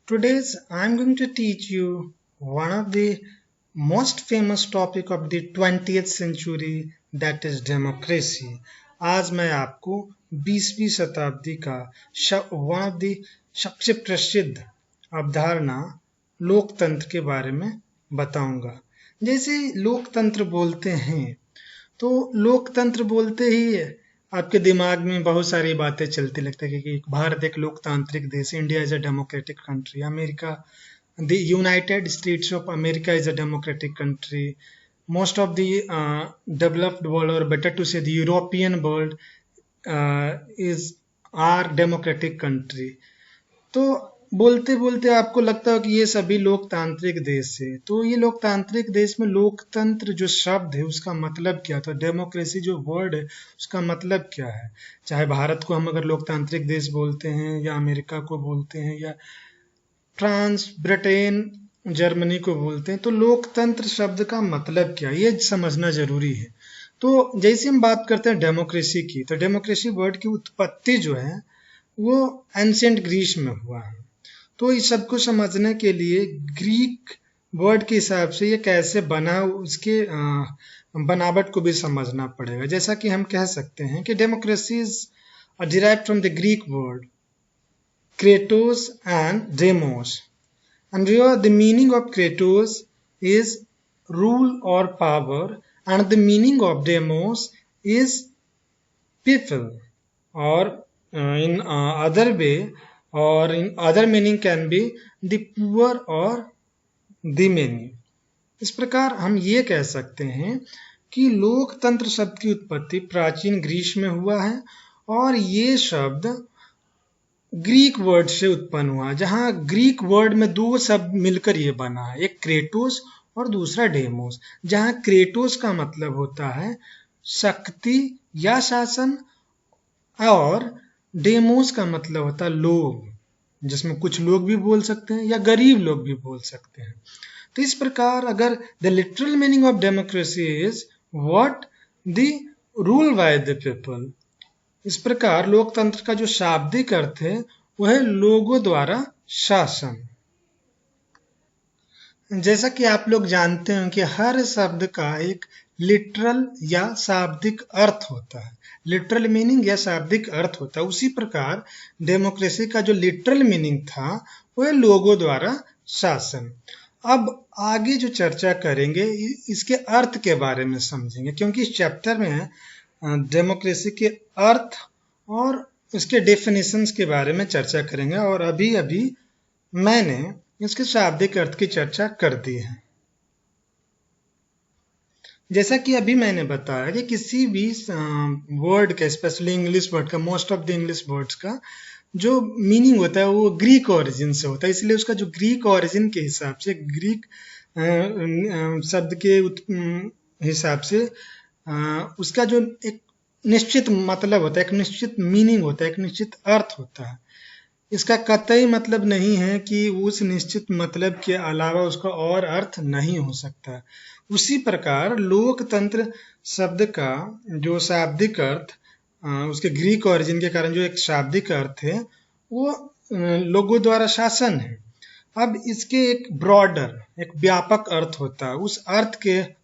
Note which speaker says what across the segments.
Speaker 1: Today's I'm going to teach you one of the most famous topic of the 20th century, that is democracy. आज मैं आपको 20वीं शताब्दी का one of the सबसे प्रसिद्ध अवधारणा लोकतंत्र के बारे में बताऊंगा। जैसे लोकतंत्र बोलते हैं तो लोकतंत्र बोलते ही आपके दिमाग में बहुत सारी बातें चलती लगती है कि भारत एक लोकतांत्रिक देश, India is a democratic country, America the United states of America is a democratic country, most of the developed world, or better to say the European world, is our democratic country। तो बोलते बोलते आपको लगता है कि ये सभी लोकतांत्रिक देश है। तो ये लोकतांत्रिक देश में लोकतंत्र जो शब्द है उसका मतलब क्या, तो डेमोक्रेसी जो वर्ड है उसका मतलब क्या है। चाहे भारत को हम अगर लोकतांत्रिक देश बोलते हैं, या अमेरिका को बोलते हैं, या फ्रांस, ब्रिटेन, जर्मनी को बोलते हैं, तो लोकतंत्र शब्द का मतलब क्या, ये समझना जरूरी है। तो जैसे हम बात करते हैं डेमोक्रेसी की, तो डेमोक्रेसी वर्ड की उत्पत्ति जो है वो एंशिएंट ग्रीस में हुआ है। तो इस सब को समझने के लिए ग्रीक वर्ड के हिसाब से ये कैसे बना, उसके बनावट को भी समझना पड़ेगा। जैसा कि हम कह सकते हैं कि democracy is derived from the Greek word Kratos and demos, and here the meaning of kratos is rule or power, and the meaning of demos is people, or in other way, or in other meaning can be the poor or the many। इस प्रकार हम ये कह सकते हैं कि लोकतंत्र शब्द की उत्पत्ति प्राचीन ग्रीस में हुआ है, और ये शब्द ग्रीक वर्ड से उत्पन्न हुआ, जहां ग्रीक वर्ड में दो शब्द मिलकर ये बना है, एक क्रेटोस और दूसरा डेमोस। जहां क्रेटोस का मतलब होता है शक्ति या शासन, और डेमोस का मतलब होता है लोग, जिसमें कुछ लोग भी बोल सकते हैं या गरीब लोग भी बोल सकते हैं। तो इस प्रकार अगर the literal meaning of democracy is what the rule by the people, इस प्रकार लोकतंत्र का जो शाब्दिक अर्थ है वह है लोगों द्वारा शासन। जैसा कि आप लोग जानते हैं कि हर शब्द का एक लिटरल या शाब्दिक अर्थ होता है, लिटरल मीनिंग या शाब्दिक अर्थ होता है। उसी प्रकार डेमोक्रेसी का जो लिटरल मीनिंग था वह लोगों द्वारा शासन। अब आगे जो चर्चा करेंगे इसके अर्थ के बारे में समझेंगे, क्योंकि इस चैप्टर में डेमोक्रेसी के अर्थ और उसके डेफिनेशंस के बारे में चर्चा करेंगे, और अभी अभी मैंने इसके शाब्दिक अर्थ की चर्चा कर दी है। जैसा कि अभी मैंने बताया कि किसी भी वर्ड का, स्पेशली इंग्लिश वर्ड का, most of the English words का जो मीनिंग होता है वो ग्रीक ओरिजिन से होता है, इसलिए उसका जो ग्रीक ओरिजिन के हिसाब से, ग्रीक शब्द के हिसाब से उसका जो एक निश्चित मतलब होता है, एक निश्चित मीनिंग होता है, एक निश्चित अर्थ होता है। इसका कतई मतलब नहीं है कि उस निश्चित मतलब के अलावा उसका और अर्थ नहीं हो सकता। उसी प्रकार लोकतंत्र शब्द का जो शाब्दिक अर्थ, उसके ग्रीक ओरिजिन के कारण जो एक शाब्दिक अर्थ है वो लोगों द्वारा शासन है। अब इसके एक ब्रॉडर, एक व्यापक अर्थ होता है,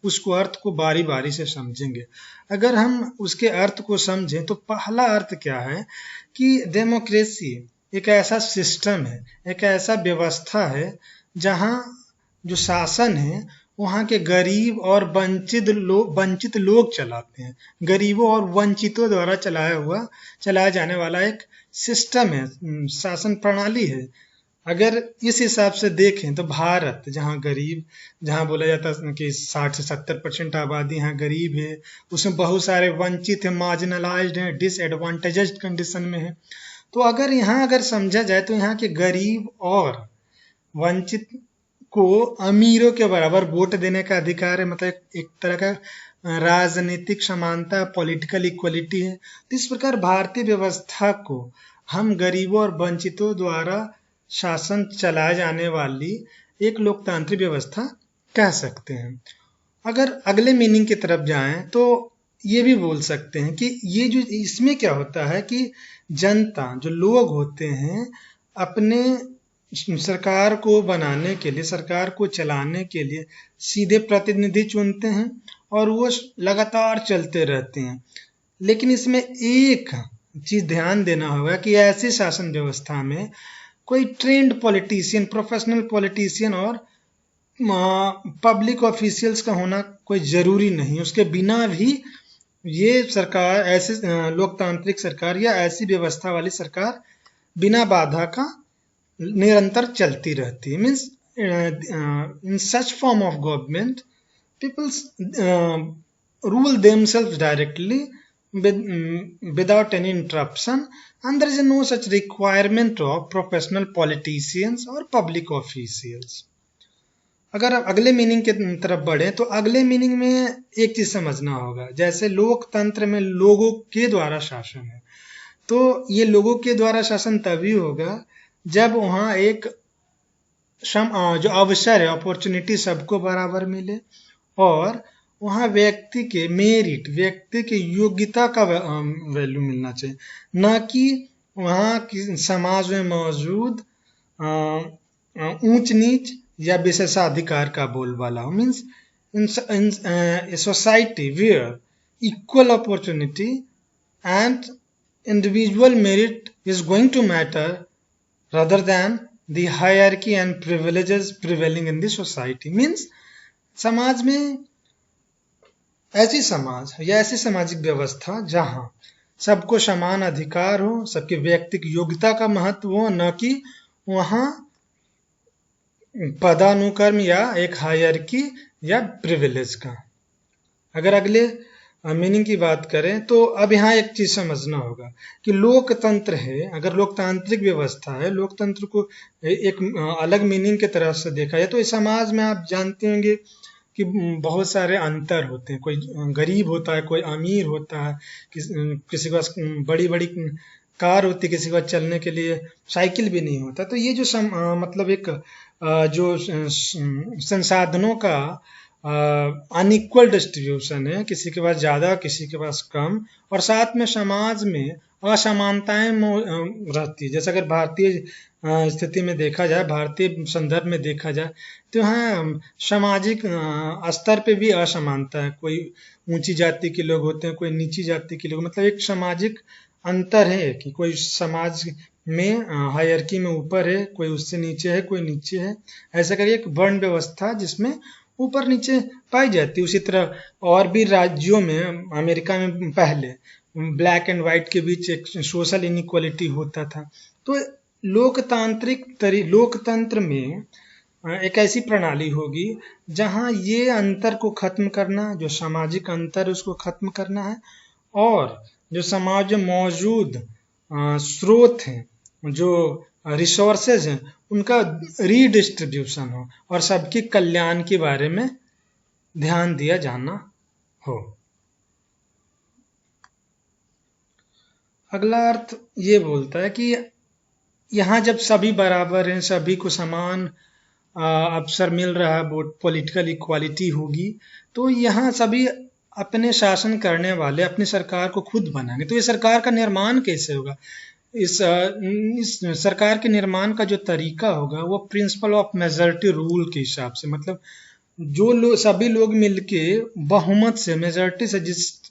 Speaker 1: उसको अर्थ को बारी बारी से समझेंगे। अगर हम उसके अर्थ को समझें तो पहला अर्थ क्या है कि डेमोक्रेसी एक ऐसा सिस्टम है, एक ऐसा व्यवस्था है जहां जो शासन है वहां के गरीब और वंचित लोग चलाते हैं। गरीबों और वंचितों द्वारा चलाया जाने वाला एक सिस्टम है, शासन प्रणाली है। अगर इस हिसाब से देखें तो भारत, जहां बोला जाता है कि 60 से 70% आबादी यहाँ गरीब है, उसमें बहुत सारे वंचित है, मार्जिनलाइज्ड है, डिसएडवांटेज्ड कंडीशन में है। तो अगर समझा जाए तो यहाँ के गरीब और वंचित को अमीरों के बराबर वोट देने का अधिकार है, मतलब एक तरह का राजनीतिक समानता, पॉलिटिकल इक्वलिटी है। तो इस प्रकार भारतीय व्यवस्था को हम गरीबों और वंचितों द्वारा शासन चलाए जाने वाली एक लोकतांत्रिक व्यवस्था कह सकते हैं। अगर अगले मीनिंग की तरफ जाएं तो ये भी बोल सकते हैं कि ये जो इसमें क्या होता है कि जनता, जो लोग होते हैं, अपने सरकार को बनाने के लिए, सरकार को चलाने के लिए सीधे प्रतिनिधि चुनते हैं और वो लगातार चलते रहते हैं। लेकिन इसमें एक चीज ध्यान देना होगा कि ऐसी शासन व्यवस्था में कोई ट्रेंड पॉलिटिशियन, प्रोफेशनल पॉलिटिशियन और पब्लिक ऑफिशियल्स का होना कोई जरूरी नहीं। उसके बिना भी ये सरकार, ऐसे लोकतांत्रिक सरकार या ऐसी व्यवस्था वाली सरकार बिना बाधा का निरंतर चलती रहती है। Means in such form of government peoples rule themselves directly without any interruption, and there is no such requirement of professional politicians or public officials. अगर आप अगले मीनिंग के तरफ बढ़े तो अगले मीनिंग में एक चीज समझना होगा। जैसे लोकतंत्र में लोगों के द्वारा शासन है, तो ये लोगों के द्वारा शासन तभी होगा जब वहाँ एक जो अवसर है, अपॉर्चुनिटी सबको बराबर मिले और वहाँ व्यक्ति के मेरिट, व्यक्ति के योग्यता का वैल्यू मिलना चाहिए, न कि वहाँ समाज में मौजूद ऊंच नीच या विशेषाधिकार का बोलबाला हो। Means in society where equal opportunity and individual merit is going to matter rather than the hierarchy and privileges prevailing in the society. Means समाज में ऐसी समाज या ऐसी सामाजिक व्यवस्था जहां सबको समान अधिकार हो, सबके व्यक्तिगत योग्यता का महत्व हो, न कि वहां पदानुक्रम या एक हायरार्की या प्रिविलेज का। अगर अगले मीनिंग की बात करें तो अब यहाँ एक चीज समझना होगा कि लोकतंत्र है, अगर लोकतांत्रिक व्यवस्था है, लोकतंत्र को एक अलग मीनिंग के तरह से देखा जाए तो इस समाज में आप जानते होंगे कि बहुत सारे अंतर होते हैं। कोई गरीब होता है, कोई अमीर होता है, किसी के पास बड़ी बड़ी कार होती है, किसी के पास चलने के लिए साइकिल भी नहीं होता। तो ये जो मतलब एक जो संसाधनों का अनइक्वल डिस्ट्रीब्यूशन है, किसी के पास ज्यादा, किसी के पास कम, और साथ में समाज में असमानताएं रहती है। जैसे अगर भारतीय स्थिति में देखा जाए, भारतीय संदर्भ में देखा जाए तो यहाँ सामाजिक स्तर पे भी असमानता है। कोई ऊंची जाति के लोग होते हैं, कोई नीची जाति के लोग, मतलब एक सामाजिक अंतर है कि कोई समाज में हायरार्की में ऊपर है, कोई उससे नीचे है, कोई नीचे है। ऐसा करके एक वर्ण व्यवस्था जिसमें ऊपर नीचे पाई जाती है। उसी तरह और भी राज्यों में, अमेरिका में पहले ब्लैक एंड व्हाइट के बीच एक सोशल इनइक्वालिटी होता था। तो लोकतंत्र में एक ऐसी प्रणाली होगी जहां ये अंतर को खत्म करना, जो सामाजिक अंतर है उसको खत्म करना है, और जो समाज में मौजूद स्रोत हैं, जो रिसोर्सेज हैं, उनका रीडिस्ट्रीब्यूशन हो और सबके कल्याण के बारे में ध्यान दिया जाना हो। अगला अर्थ ये बोलता है कि यहाँ जब सभी बराबर हैं, सभी को समान अवसर मिल रहा है, पॉलिटिकल इक्वालिटी होगी, तो यहाँ सभी अपने शासन करने वाले अपनी सरकार को खुद बनाएंगे। तो ये सरकार का निर्माण कैसे होगा? इस सरकार के निर्माण का जो तरीका होगा वो प्रिंसिपल ऑफ मेजॉरिटी रूल के हिसाब से, मतलब जो सभी लोग मिलके बहुमत से, मेजॉरिटी से जिस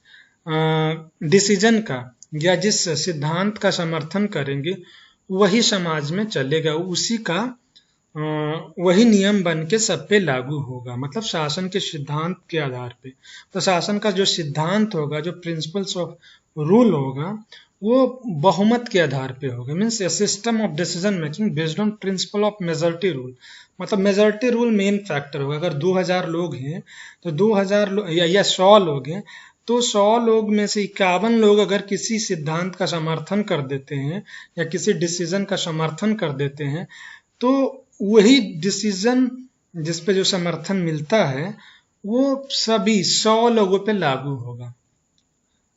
Speaker 1: डिसीजन का या जिस सिद्धांत का समर्थन करेंगे वही समाज में चलेगा, उसी का वही नियम बन के सब पे लागू होगा। मतलब शासन के सिद्धांत के आधार पे, तो शासन का जो सिद्धांत होगा, जो प्रिंसिपल्स ऑफ रूल होगा, वो बहुमत के आधार पे होगा। Means A system of decision making based on principle of majority rule. मतलब मेजॉरिटी रूल मेन फैक्टर होगा। अगर 2000 लोग हैं तो 2000 या 100 लोग हैं तो 100 लोग में से 51 लोग अगर किसी सिद्धांत का समर्थन कर देते हैं या किसी डिसीजन का समर्थन कर देते हैं, तो वही डिसीजन जिस पे जो समर्थन मिलता है वो सभी 100 लोगों पे लागू होगा,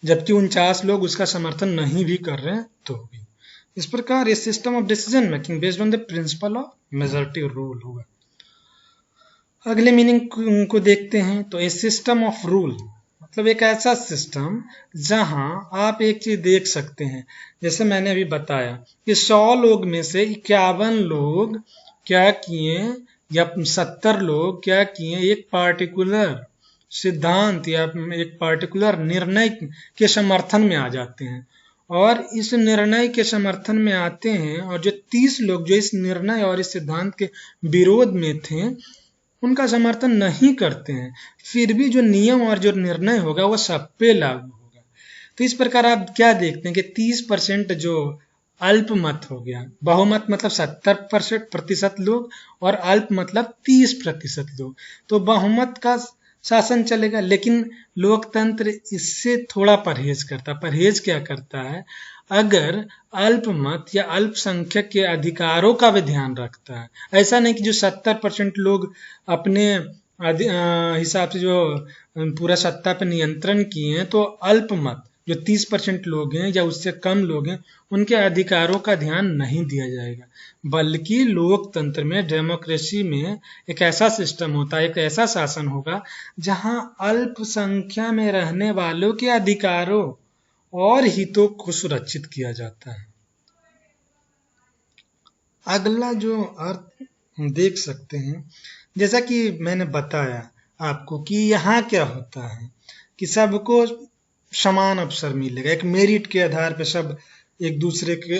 Speaker 1: जबकि 49 लोग उसका समर्थन नहीं भी कर रहे हैं तो भी। इस प्रकार ये system of decision making based on the principle of majority rule होगा। अगले मीनिंग को देखते हैं तो ए सिस्टम ऑफ रूल, मतलब एक ऐसा सिस्टम जहां आप एक चीज देख सकते हैं, जैसे मैंने अभी बताया कि 100 लोग में से 51 लोग क्या किए या 70 लोग क्या किए, एक पार्टिकुलर सिद्धांत या एक पार्टिकुलर निर्णय के समर्थन में आ जाते हैं, और इस निर्णय के समर्थन में आते हैं, और जो 30 लोग जो इस निर्णय और इस सिद्धांत के विरोध में थे उनका समर्थन नहीं करते हैं, फिर भी जो नियम और जो निर्णय होगा वो सब पे लागू होगा। तो इस प्रकार आप क्या देखते हैं कि 30% जो अल्पमत हो गया, बहुमत मतलब 70% लोग और अल्प मतलब 30% लोग, तो बहुमत का शासन चलेगा। लेकिन लोकतंत्र इससे थोड़ा परहेज करता। परहेज क्या करता है, अगर अल्पमत या अल्पसंख्यक के अधिकारों का भी ध्यान रखता है। ऐसा नहीं कि जो 70% लोग अपने हिसाब से जो पूरा सत्ता पर नियंत्रण किए हैं, तो अल्पमत जो 30% लोग हैं या उससे कम लोग हैं उनके अधिकारों का ध्यान नहीं दिया जाएगा, बल्कि लोकतंत्र में, डेमोक्रेसी में एक ऐसा सिस्टम होता है, एक ऐसा शासन होगा जहां अल्पसंख्या में रहने वालों के अधिकारों और हितों को सुरक्षित किया जाता है। अगला जो अर्थ हम देख सकते हैं, जैसा कि मैंने बताया आपको कि यहाँ क्या होता है कि सबको समान अवसर मिलेगा, एक मेरिट के आधार पे सब एक दूसरे के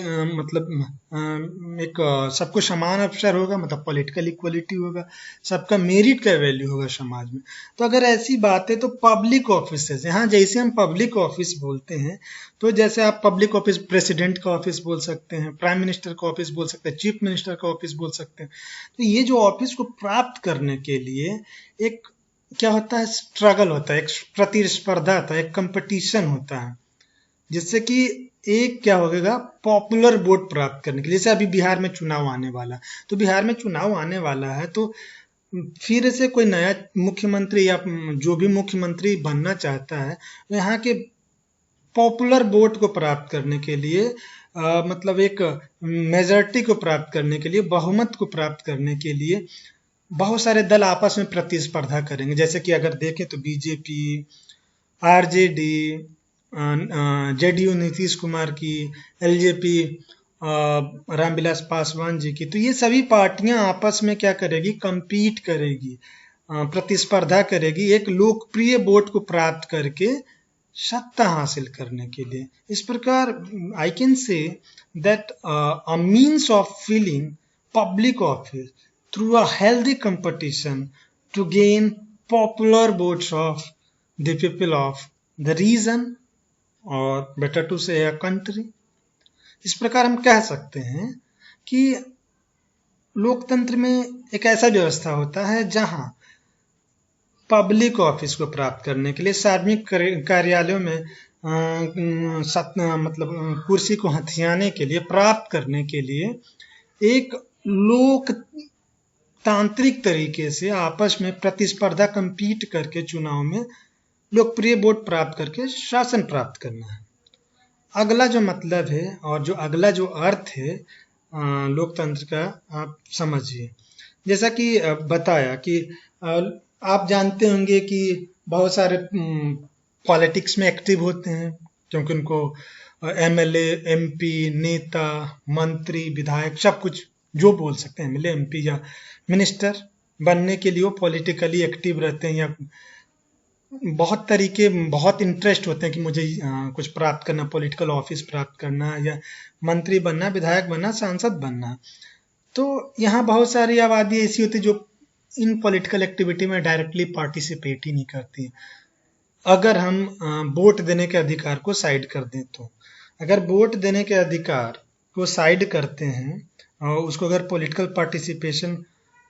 Speaker 1: सबको समान अवसर होगा, मतलब पॉलिटिकल इक्वलिटी होगा, सबका मेरिट का वैल्यू होगा समाज में। तो अगर ऐसी बात है तो पब्लिक ऑफिसेज, यहाँ जैसे हम पब्लिक ऑफिस बोलते हैं, तो जैसे आप पब्लिक ऑफिस प्रेसिडेंट का ऑफिस बोल सकते हैं, प्राइम मिनिस्टर का ऑफिस बोल सकते हैं, चीफ मिनिस्टर का ऑफिस बोल सकते हैं। तो ये जो ऑफिस को प्राप्त करने के लिए एक क्या होता है, स्ट्रगल होता है, एक प्रतिस्पर्धा होता है, एक कंपटीशन होता है, जिससे कि एक क्या होगा, पॉपुलर वोट प्राप्त करने के लिए। जैसे अभी बिहार में चुनाव आने वाला, तो बिहार में चुनाव आने वाला है, तो फिर से कोई नया मुख्यमंत्री या जो भी मुख्यमंत्री बनना चाहता है, यहाँ के पॉपुलर वोट को प्राप्त करने के लिए मतलब एक मेजॉरिटी को प्राप्त करने के लिए, बहुमत को प्राप्त करने के लिए बहुत सारे दल आपस में प्रतिस्पर्धा करेंगे। जैसे कि अगर देखें तो BJP, RJD, JDU Nitish Kumar की, एलजेपी रामविलास पासवान जी की, तो ये सभी पार्टियां आपस में क्या करेगी, compete करेगी, प्रतिस्पर्धा करेगी एक लोकप्रिय वोट को प्राप्त करके सत्ता हासिल करने के लिए। इस प्रकार I can say that a means of filling public office through a healthy competition to gain popular votes of the people of the region or better to say a country। इस प्रकार हम कह सकते हैं कि लोकतंत्र में एक ऐसा व्यवस्था होता है जहां पब्लिक ऑफिस को प्राप्त करने के लिए, सार्वजनिक कार्यालयों में मतलब कुर्सी को हथियाने के लिए, प्राप्त करने के लिए एक लोकतांत्रिक तरीके से आपस में प्रतिस्पर्धा, compete करके चुनाव में लोकप्रिय वोट प्राप्त करके शासन प्राप्त करना है। अगला जो मतलब है और जो अगला जो अर्थ है लोकतंत्र का, आप समझिए। जैसा कि बताया कि आप जानते होंगे कि बहुत सारे पॉलिटिक्स में एक्टिव होते हैं, क्योंकि उनको एमएलए, एमपी, नेता, मंत्री, विधायक सब कुछ जो बोल सकते हैं, एमएलए, एमपी या मिनिस्टर बनने के लिए वो पॉलिटिकली एक्टिव रहते हैं, या बहुत तरीके, बहुत इंटरेस्ट होते हैं कि मुझे कुछ प्राप्त करना, पॉलिटिकल ऑफिस प्राप्त करना, या मंत्री बनना, विधायक बनना, सांसद बनना। तो यहाँ बहुत सारी आबादी ऐसी होती है जो इन पॉलिटिकल एक्टिविटी में डायरेक्टली पार्टिसिपेट ही नहीं करती। अगर हम वोट देने के अधिकार को साइड कर दें, तो अगर वोट देने के अधिकार को साइड करते हैं और उसको अगर पॉलिटिकल पार्टिसिपेशन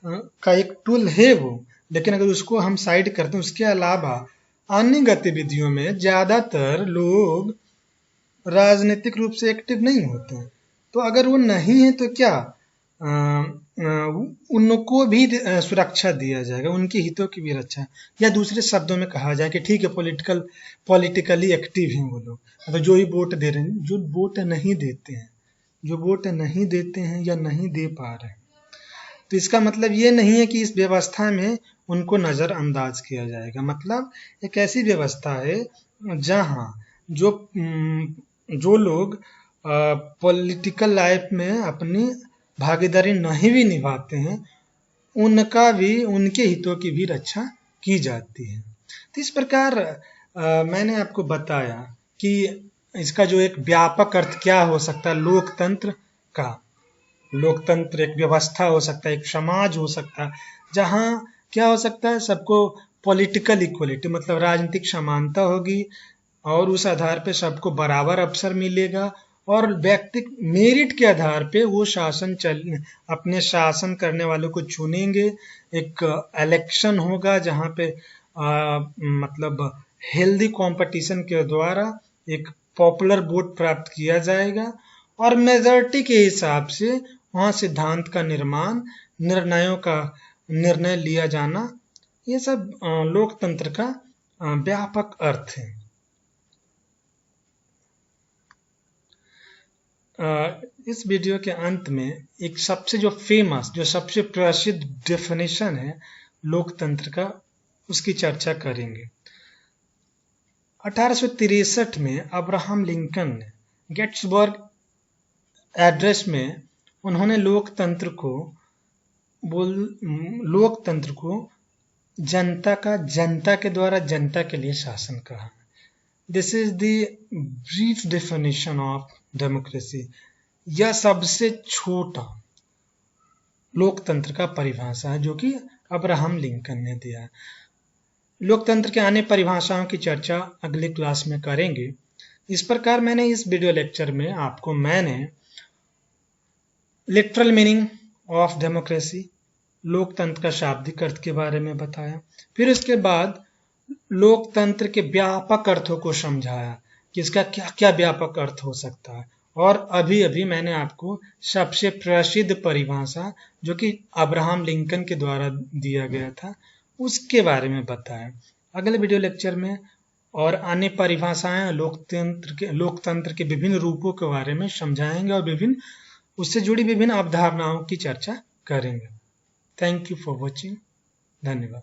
Speaker 1: का एक टूल है वो, लेकिन अगर उसको हम साइड करते हैं, उसके अलावा अन्य गतिविधियों में ज्यादातर लोग राजनीतिक रूप से एक्टिव नहीं होते हैं। तो अगर वो नहीं है तो क्या उनको भी सुरक्षा दिया जाएगा, उनके हितों की भी रक्षा, या दूसरे शब्दों में कहा जाए कि ठीक है पॉलिटिकली एक्टिव हैं वो लोग, अगर जो ही वोट दे रहे हैं, जो वोट नहीं देते हैं, जो वोट नहीं देते हैं या नहीं दे पा रहे हैं, तो इसका मतलब ये नहीं है कि इस व्यवस्था में उनको नज़रअंदाज किया जाएगा। मतलब एक ऐसी व्यवस्था है जहां जो लोग पॉलिटिकल लाइफ में अपनी भागीदारी नहीं भी निभाते हैं, उनके हितों की भी रक्षा की जाती है। तो इस प्रकार मैंने आपको बताया कि इसका जो एक व्यापक अर्थ क्या हो सकता है लोकतंत्र का। लोकतंत्र एक व्यवस्था हो सकता है, एक समाज हो सकता है जहां क्या हो सकता है, सबको पॉलिटिकल इक्वलिटी मतलब राजनीतिक समानता होगी और उस आधार पे सबको बराबर अवसर मिलेगा और व्यक्ति मेरिट के आधार पे वो अपने शासन करने वालों को चुनेंगे। एक इलेक्शन होगा जहां पे मतलब हेल्दी कंपटीशन के द्वारा एक पॉपुलर वोट प्राप्त किया जाएगा और मेजॉरिटी के हिसाब से वहां सिद्धांत का निर्णय लिया जाना, ये सब लोकतंत्र का व्यापक अर्थ है। इस वीडियो के अंत में एक सबसे प्रसिद्ध डेफिनेशन है लोकतंत्र का, उसकी चर्चा करेंगे। 1863 में अब्राहम लिंकन ने गेटिसबर्ग एड्रेस में उन्होंने लोकतंत्र को जनता के द्वारा जनता के लिए शासन कहा। This is the brief definition of democracy. यह सबसे छोटा लोकतंत्र का परिभाषा है जो कि अब्राहम लिंकन ने दिया। लोकतंत्र के अन्य परिभाषाओं की चर्चा अगले क्लास में करेंगे। इस प्रकार मैंने इस वीडियो लेक्चर में आपको लिटरल मीनिंग ऑफ डेमोक्रेसी, लोकतंत्र का शाब्दिक अर्थ के बारे में बताया। फिर इसके बाद लोकतंत्र के व्यापक अर्थों को समझाया कि इसका क्या क्या व्यापक अर्थ हो सकता है। और अभी मैंने आपको सबसे प्रसिद्ध परिभाषा जो कि अब्राहम लिंकन के द्वारा दिया गया था उसके बारे में बताया। अगले वीडियो लेक्चर में और अन्य परिभाषाएं लोकतंत्र के विभिन्न रूपों के बारे में समझाएंगे और उससे जुड़ी विभिन्न अवधारणाओं की चर्चा करेंगे। Thank you for watching. धन्यवाद।